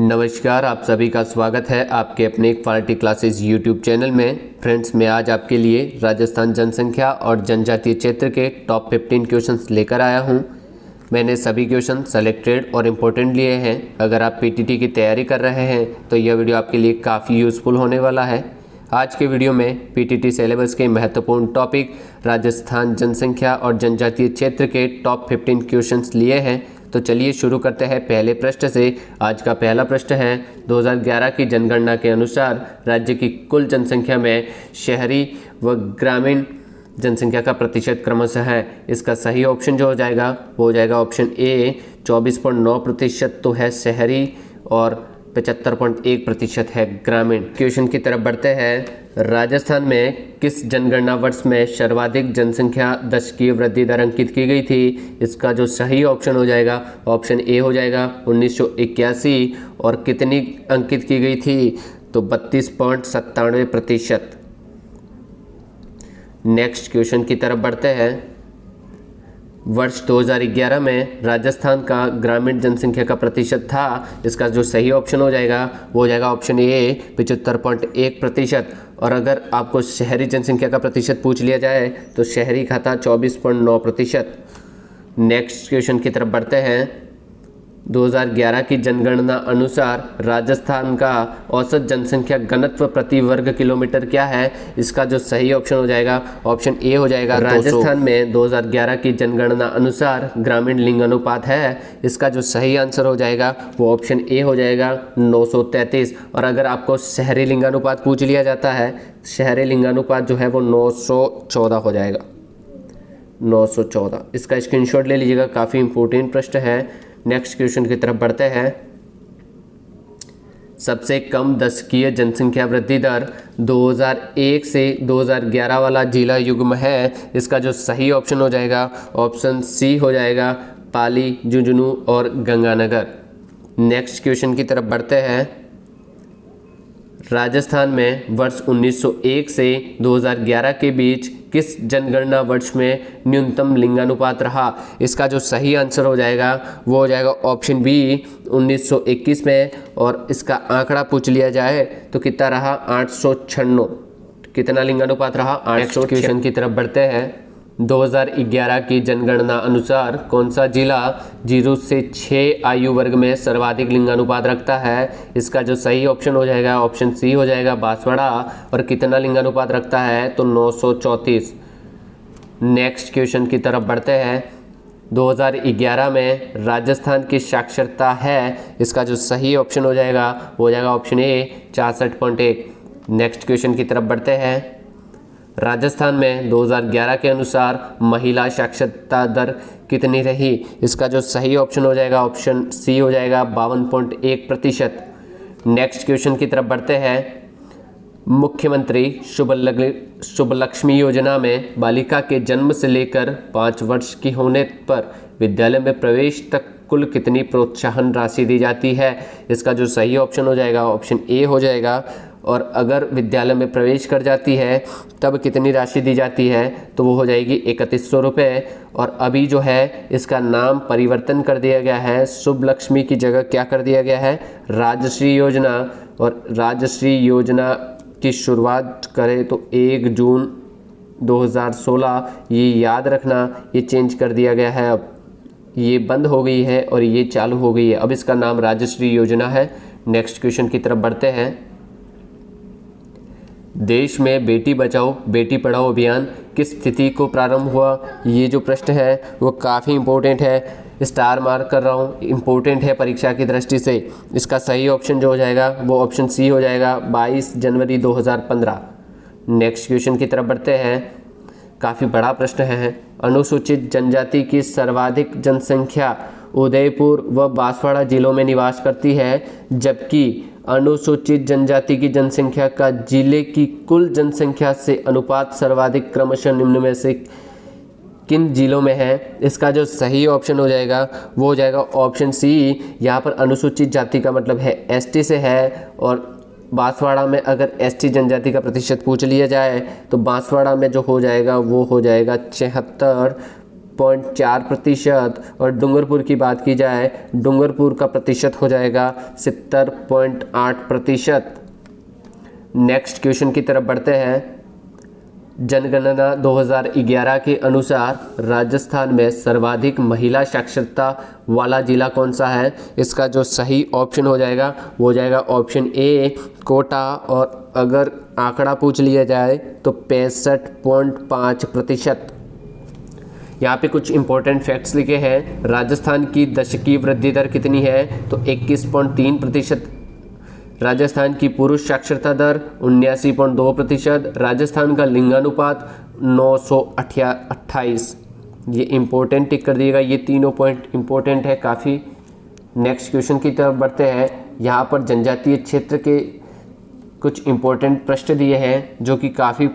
नमस्कार, आप सभी का स्वागत है आपके अपने क्वालिटी क्लासेस यूट्यूब चैनल में। फ्रेंड्स, मैं आज आपके लिए राजस्थान जनसंख्या और जनजातीय क्षेत्र के टॉप 15 क्वेश्चंस लेकर आया हूं। मैंने सभी क्वेश्चन सेलेक्टेड और इम्पोर्टेंट लिए हैं। अगर आप पीटीटी की तैयारी कर रहे हैं तो यह वीडियो आपके लिए काफ़ी यूज़फुल होने वाला है। आज के वीडियो में पीटीटी सिलेबस के महत्वपूर्ण टॉपिक राजस्थान जनसंख्या और जनजातीय क्षेत्र के टॉप 15 क्वेश्चंस लिए हैं। तो चलिए शुरू करते हैं पहले प्रश्न से। आज का पहला प्रश्न है, 2011 की जनगणना के अनुसार राज्य की कुल जनसंख्या में शहरी व ग्रामीण जनसंख्या का प्रतिशत क्रमशः है। इसका सही ऑप्शन जो हो जाएगा वो हो जाएगा ऑप्शन ए, 24.9% तो है शहरी और 75.1% है ग्रामीण। क्वेश्चन की तरफ बढ़ते हैं। राजस्थान में किस जनगणना वर्ष में सर्वाधिक जनसंख्या दशकीय वृद्धि दर अंकित की गई थी? इसका जो सही ऑप्शन हो जाएगा ऑप्शन ए हो जाएगा 1981। और कितनी अंकित की गई थी? तो 32.97%। नेक्स्ट क्वेश्चन की तरफ बढ़ते हैं। वर्ष 2011 में राजस्थान का ग्रामीण जनसंख्या का प्रतिशत था। इसका जो सही ऑप्शन हो जाएगा वो हो जाएगा ऑप्शन ए, 75.1%। और अगर आपको शहरी जनसंख्या का प्रतिशत पूछ लिया जाए तो शहरी का था 24.9%। नेक्स्ट क्वेश्चन की तरफ बढ़ते हैं। 2011 की जनगणना अनुसार राजस्थान का औसत जनसंख्या घनत्व प्रति वर्ग किलोमीटर क्या है? इसका जो सही ऑप्शन हो जाएगा ऑप्शन ए हो जाएगा। राजस्थान में 2011 की जनगणना अनुसार ग्रामीण लिंग अनुपात है। इसका जो सही आंसर हो जाएगा वो ऑप्शन ए हो जाएगा 933। और अगर आपको शहरी लिंगानुपात पूछ लिया जाता है, शहरी लिंगानुपात जो है वो 914 हो जाएगा, 914। इसका स्क्रीनशॉट ले लीजिएगा, काफ़ी इंपॉर्टेंट प्रश्न है। नेक्स्ट क्वेश्चन की तरफ बढ़ते हैं। सबसे कम दशकीय जनसंख्या वृद्धि दर 2001 से 2011 वाला जिला युग्म है। इसका जो सही ऑप्शन हो जाएगा ऑप्शन सी हो जाएगा, पाली, झुंझुनू और गंगानगर। नेक्स्ट क्वेश्चन की तरफ बढ़ते हैं। राजस्थान में वर्ष 1901 से 2011 के बीच किस जनगणना वर्ष में न्यूनतम लिंगानुपात रहा? इसका जो सही आंसर हो जाएगा वो हो जाएगा ऑप्शन बी, 1921 में। और इसका आंकड़ा पूछ लिया जाए तो कितना रहा? 896। कितना लिंगानुपात रहा? 800। क्वेश्चन की तरफ बढ़ते हैं। 2011 की जनगणना अनुसार कौन सा जिला 0 से 6 आयु वर्ग में सर्वाधिक लिंगानुपात रखता है? इसका जो सही ऑप्शन हो जाएगा ऑप्शन सी हो जाएगा, बांसवाड़ा। और कितना लिंगानुपात रखता है? तो 934। नेक्स्ट क्वेश्चन की तरफ बढ़ते हैं। 2011 में राजस्थान की साक्षरता है। इसका जो सही ऑप्शन हो जाएगा वो हो जाएगा ऑप्शन ए, 64.1। नेक्स्ट क्वेश्चन की तरफ बढ़ते हैं। राजस्थान में 2011 के अनुसार महिला साक्षरता दर कितनी रही? इसका जो सही ऑप्शन हो जाएगा ऑप्शन सी हो जाएगा, 52.1%। नेक्स्ट क्वेश्चन की तरफ बढ़ते हैं। मुख्यमंत्री शुभलक्ष्मी योजना में बालिका के जन्म से लेकर 5 वर्ष की होने पर विद्यालय में प्रवेश तक कुल कितनी प्रोत्साहन राशि दी जाती है? इसका जो सही ऑप्शन हो जाएगा ऑप्शन ए हो जाएगा। और अगर विद्यालय में प्रवेश कर जाती है तब कितनी राशि दी जाती है? तो वो हो जाएगी 3100 रुपये। और अभी जो है इसका नाम परिवर्तन कर दिया गया है, शुभ लक्ष्मी की जगह क्या कर दिया गया है? राजश्री योजना। और राजश्री योजना की शुरुआत करें तो 1 जून 2016। ये याद रखना, ये चेंज कर दिया गया है। अब ये बंद हो गई है और ये चालू हो गई है। अब इसका नाम राजश्री योजना है। नेक्स्ट क्वेश्चन की तरफ बढ़ते हैं। देश में बेटी बचाओ बेटी पढ़ाओ अभियान किस तिथि को प्रारंभ हुआ? ये जो प्रश्न है वो काफ़ी इम्पोर्टेंट है, स्टार मार्क कर रहा हूँ, इम्पोर्टेंट है परीक्षा की दृष्टि से। इसका सही ऑप्शन जो हो जाएगा वो ऑप्शन सी हो जाएगा, 22 जनवरी 2015। नेक्स्ट क्वेश्चन की तरफ बढ़ते हैं। काफ़ी बड़ा प्रश्न है। अनुसूचित जनजाति की सर्वाधिक जनसंख्या उदयपुर व बांसवाड़ा जिलों में निवास करती है, जबकि अनुसूचित जनजाति की जनसंख्या का जिले की कुल जनसंख्या से अनुपात सर्वाधिक क्रमशः निम्न में से किन जिलों में है? इसका जो सही ऑप्शन हो जाएगा वो हो जाएगा ऑप्शन सी। यहाँ पर अनुसूचित जाति का मतलब है एसटी से है। और बांसवाड़ा में अगर एसटी जनजाति का प्रतिशत पूछ लिया जाए तो बांसवाड़ा में जो हो जाएगा वो हो जाएगा 76। 70.4% और डूंगरपुर की बात की जाए, डूंगरपुर का प्रतिशत हो जाएगा 70.8%। नेक्स्ट क्वेश्चन की तरफ बढ़ते हैं। जनगणना 2011 के अनुसार राजस्थान में सर्वाधिक महिला साक्षरता वाला जिला कौन सा है? इसका जो सही ऑप्शन हो जाएगा वो हो जाएगा ऑप्शन ए कोटा, और अगर आंकड़ा पूछ लिया जाए तो 65.5%। यहाँ पे कुछ इंपॉर्टेंट फैक्ट्स लिखे हैं। राजस्थान की दशकीय वृद्धि दर कितनी है? तो 21.3%। राजस्थान की पुरुष साक्षरता दर 79.2%। राजस्थान का लिंगानुपात 928। ये इंपॉर्टेंट टिक कर दिएगा, ये तीनों पॉइंट इंपॉर्टेंट है काफ़ी। नेक्स्ट क्वेश्चन की तरफ बढ़ते हैं। यहाँ पर जनजातीय क्षेत्र के कुछ इंपॉर्टेंट प्रश्न दिए हैं जो कि काफ़ी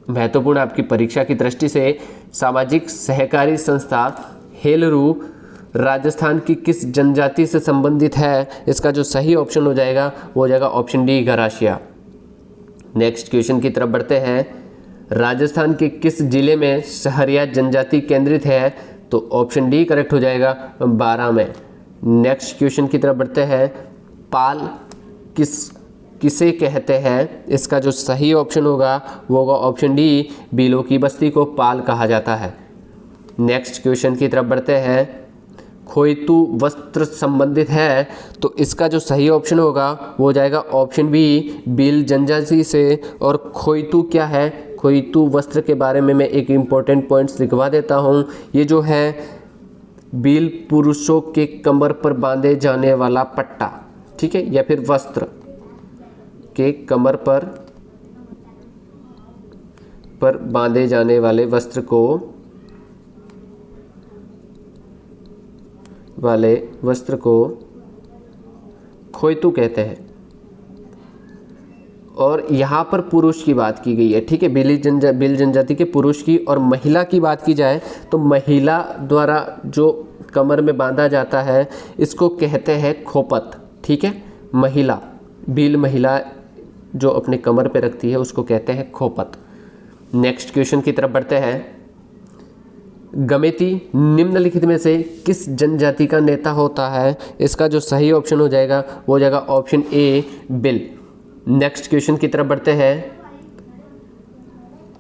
महत्वपूर्ण आपकी परीक्षा की दृष्टि से। सामाजिक सहकारी संस्था हेलरू राजस्थान की किस जनजाति से संबंधित है? इसका जो सही ऑप्शन हो जाएगा वो हो जाएगा option D Garasia. Next question की तरफ बढ़ते हैं। राजस्थान के किस जिले में सहरिया जनजाति केंद्रित है? तो ऑप्शन डी करेक्ट हो जाएगा 12 में। नेक्स्ट क्वेश्चन की तरफ बढ़ते हैं। पाल किसे कहते हैं? इसका जो सही ऑप्शन होगा वो होगा ऑप्शन डी, बीलों की बस्ती को पाल कहा जाता है। नेक्स्ट क्वेश्चन की तरफ बढ़ते हैं। खोइतू वस्त्र संबंधित है, तो इसका जो सही ऑप्शन होगा वो हो जाएगा ऑप्शन बी, भील जनजाति से। और खोइतू क्या है? खोइतू वस्त्र के बारे में मैं एक इम्पॉर्टेंट पॉइंट्स लिखवा देता हूँ। ये जो है भील पुरुषों के कमर पर बांधे जाने वाला पट्टा, ठीक है, या फिर वस्त्र के कमर पर बांधे जाने वाले वस्त्र को खोइतू कहते हैं। और यहाँ पर पुरुष की बात की गई है, ठीक है, भील जनजाति के पुरुष की। और महिला की बात की जाए तो महिला द्वारा जो कमर में बांधा जाता है इसको कहते हैं खोपत, ठीक है। महिला, भील महिला जो अपने कमर पे रखती है उसको कहते हैं खोपत। नेक्स्ट क्वेश्चन की तरफ बढ़ते हैं। गमेती निम्नलिखित में से किस जनजाति का नेता होता है? इसका जो सही ऑप्शन हो जाएगा वो हो जाएगा option A, bill. Next question की तरफ बढ़ते हैं।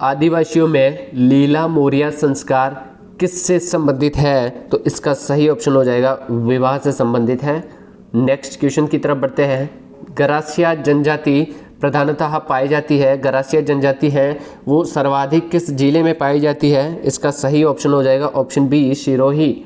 आदिवासियों में लीला मोरिया संस्कार किससे संबंधित है? तो इसका सही ऑप्शन हो जाएगा विवाह से संबंधित है। नेक्स्ट क्वेश्चन की तरफ बढ़ते हैं। गरासिया जनजाति प्रधानतः पाई जाती है, गरासिया जनजाति है वो सर्वाधिक किस जिले में पाई जाती है? इसका सही ऑप्शन हो जाएगा option B, Sirohi.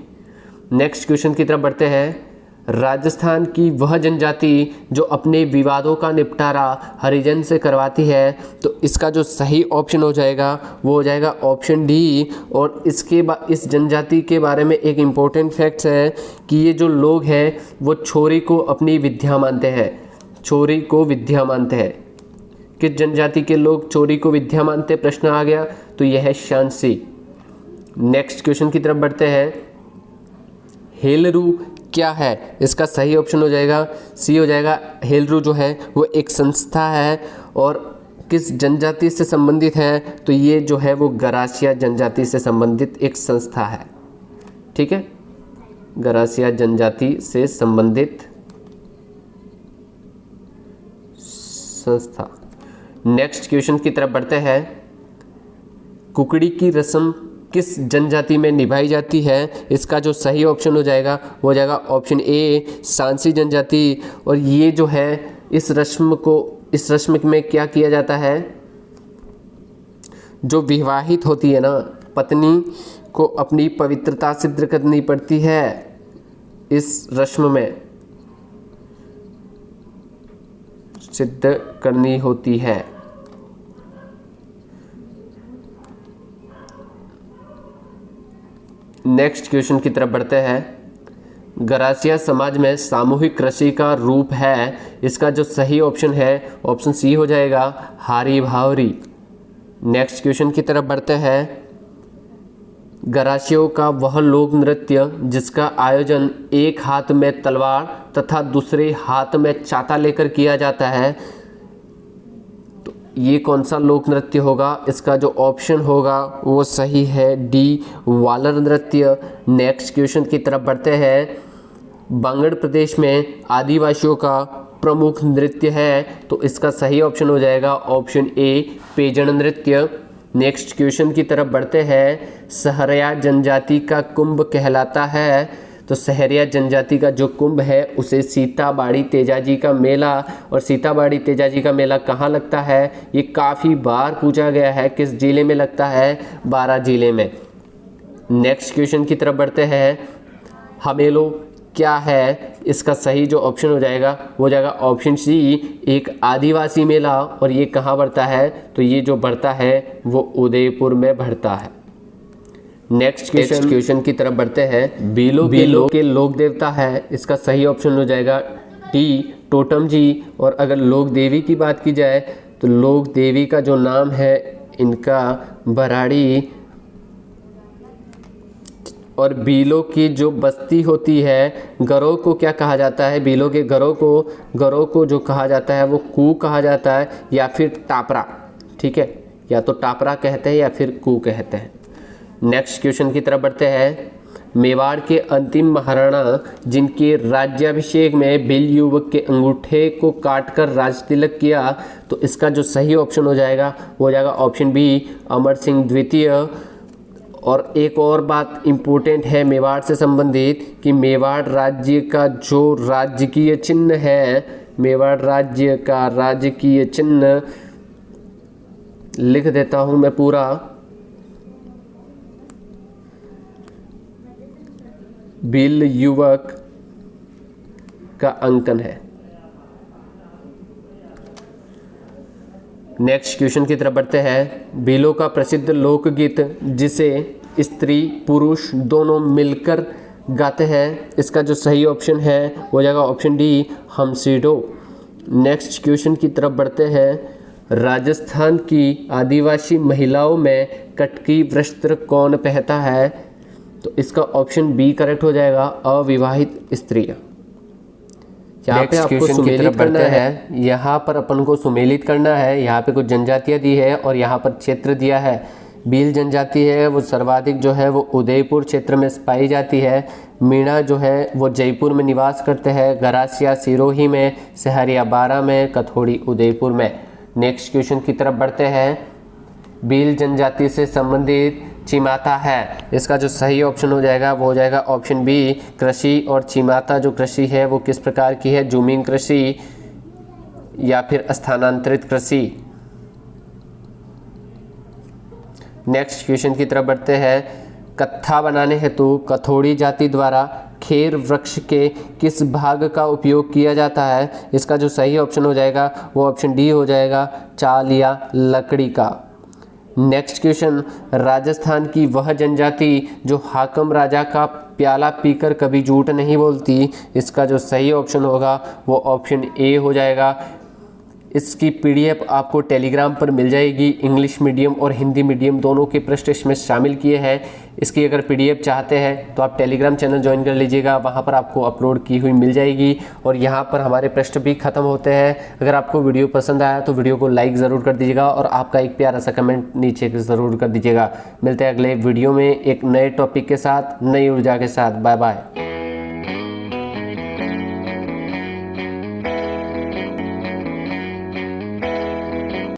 Next question की तरफ बढ़ते हैं। राजस्थान की वह जनजाति जो अपने विवादों का निपटारा हरिजन से करवाती है, तो इसका जो सही ऑप्शन हो जाएगा वो हो जाएगा ऑप्शन डी। और इस जनजाति के बारे में एक इम्पोर्टेंट फैक्ट्स है कि ये जो लोग हैं वो छोरी को अपनी विद्या मानते हैं, छोरी को विद्या मानते हैं। किस जनजाति के लोग चोरी को विद्या मानते? प्रश्न आ गया, तो यह है शांसी। नेक्स्ट क्वेश्चन की तरफ बढ़ते हैं। हेलरू क्या है? इसका सही ऑप्शन हो जाएगा सी हो जाएगा। हेलरू जो है वो एक संस्था है और किस जनजाति से संबंधित है? तो ये जो है वो गरासिया जनजाति से संबंधित एक संस्था है, ठीक है, गरासिया जनजाति से संबंधित संस्था। नेक्स्ट क्वेश्चन की तरफ बढ़ते हैं। कुकड़ी की रस्म किस जनजाति में निभाई जाती है? इसका जो सही ऑप्शन हो जाएगा वो हो जाएगा ऑप्शन ए, सांसी जनजाति। और ये जो है इस रस्म में क्या किया जाता है? जो विवाहित होती है ना पत्नी को अपनी पवित्रता सिद्ध करनी पड़ती है इस रस्म में, सिद्ध करनी होती है। नेक्स्ट क्वेश्चन की तरफ बढ़ते हैं। गरासिया समाज में सामूहिक कृषि का रूप है, इसका जो सही ऑप्शन है ऑप्शन सी हो जाएगा, हारी भावरी। नेक्स्ट क्वेश्चन की तरफ बढ़ते हैं। गरासियों का वह लोक नृत्य जिसका आयोजन एक हाथ में तलवार तथा दूसरे हाथ में चाता लेकर किया जाता है, तो ये कौन सा लोक नृत्य होगा? इसका जो ऑप्शन होगा वो सही है डी, वालर नृत्य। नेक्स्ट क्वेश्चन की तरफ बढ़ते हैं। बांगड़ प्रदेश में आदिवासियों का प्रमुख नृत्य है, तो इसका सही ऑप्शन हो जाएगा ऑप्शन ए, पेजन नृत्य। नेक्स्ट क्वेश्चन की तरफ बढ़ते हैं। सहरिया जनजाति का कुंभ कहलाता है, तो सहरिया जनजाति का जो कुंभ है उसे सीताबाड़ी तेजाजी का मेला, और सीताबाड़ी तेजाजी का मेला कहाँ लगता है? ये काफ़ी बार पूछा गया है, किस जिले में लगता है? बारां जिले में। नेक्स्ट क्वेश्चन की तरफ बढ़ते हैं। हमेलो क्या है? इसका सही जो ऑप्शन हो जाएगा वो हो जाएगा ऑप्शन सी, एक आदिवासी मेला, और ये कहाँ बढ़ता है? तो ये जो बढ़ता है वो उदयपुर में बढ़ता है। नेक्स्ट क्वेश्चन की तरफ बढ़ते हैं। बीलो के लोक देवता है, इसका सही ऑप्शन हो जाएगा डी, टोटम जी। और अगर लोक देवी की बात की जाए तो लोक देवी का जो नाम है इनका बराड़ी, और बीलो की जो बस्ती होती है, गरों को क्या कहा जाता है? बीलो के गरों को जो कहा जाता है वो कू कहा जाता है या फिर टापरा, ठीक है, या तो टापरा कहते हैं या फिर कू कहते हैं। नेक्स्ट क्वेश्चन की तरफ बढ़ते हैं। मेवाड़ के अंतिम महाराणा जिनके राज्याभिषेक में भील युवक के अंगूठे को काटकर राज तिलक किया, तो इसका जो सही ऑप्शन हो जाएगा वो हो जाएगा ऑप्शन बी, अमर सिंह द्वितीय। और एक और बात इम्पोर्टेंट है मेवाड़ से संबंधित कि मेवाड़ राज्य का जो राजकीय चिन्ह है, मेवाड़ राज्य का राजकीय चिन्ह लिख देता हूं मैं पूरा। भील युवक का अंकन है। नेक्स्ट क्वेश्चन की तरफ बढ़ते हैं। भीलों का प्रसिद्ध लोकगीत जिसे स्त्री पुरुष दोनों मिलकर गाते हैं, इसका जो सही ऑप्शन है वो हो जाएगा ऑप्शन डी, हमसीडो। नेक्स्ट क्वेश्चन की तरफ बढ़ते हैं। राजस्थान की आदिवासी महिलाओं में कटकी वस्त्र कौन पहनता है? तो इसका ऑप्शन बी करेक्ट हो जाएगा, अविवाहित स्त्रियां। यहाँ पे आपको सुमेलित करना है, यहाँ पर अपन को सुमेलित करना है। यहाँ पे कुछ जनजातियाँ दी है और यहाँ पर क्षेत्र दिया है। भील जनजाति है वो सर्वाधिक जो है वो उदयपुर क्षेत्र में पाई जाती है। मीणा जो है वो जयपुर में निवास करते हैं, गरासिया सिरोही में, सहरिया बारां में, कथोड़ी उदयपुर में। नेक्स्ट क्वेश्चन की तरफ बढ़ते हैं। भील जनजाति से संबंधित चिमाता है, इसका जो सही ऑप्शन हो जाएगा वो हो जाएगा ऑप्शन बी, कृषि। और चिमाता जो कृषि है वो किस प्रकार की है? जूमिंग कृषि या फिर स्थानांतरित कृषि। नेक्स्ट क्वेश्चन की तरफ बढ़ते हैं। कत्था बनाने हेतु कथोड़ी जाति द्वारा खेर वृक्ष के किस भाग का उपयोग किया जाता है? इसका जो सही ऑप्शन हो जाएगा वो ऑप्शन डी हो जाएगा, चाल या लकड़ी का। Next question. राजस्थान की वह जनजाति जो हाकम राजा का प्याला पीकर कभी झूठ नहीं बोलती, इसका जो सही ऑप्शन होगा वो ऑप्शन ए हो जाएगा। इसकी पीडीएफ आपको टेलीग्राम पर मिल जाएगी। इंग्लिश मीडियम और हिंदी मीडियम दोनों के पृष्ठ इसमें शामिल किए हैं। इसकी अगर पीडीएफ चाहते हैं तो आप टेलीग्राम चैनल ज्वाइन कर लीजिएगा, वहां पर आपको अपलोड की हुई मिल जाएगी। और यहां पर हमारे पृष्ठ भी खत्म होते हैं। अगर आपको वीडियो पसंद आया तो वीडियो को लाइक ज़रूर कर दीजिएगा और आपका एक प्यारा सा कमेंट नीचे ज़रूर कर दीजिएगा। मिलते हैं अगले वीडियो में एक नए टॉपिक के साथ, नई ऊर्जा के साथ। Bye bye.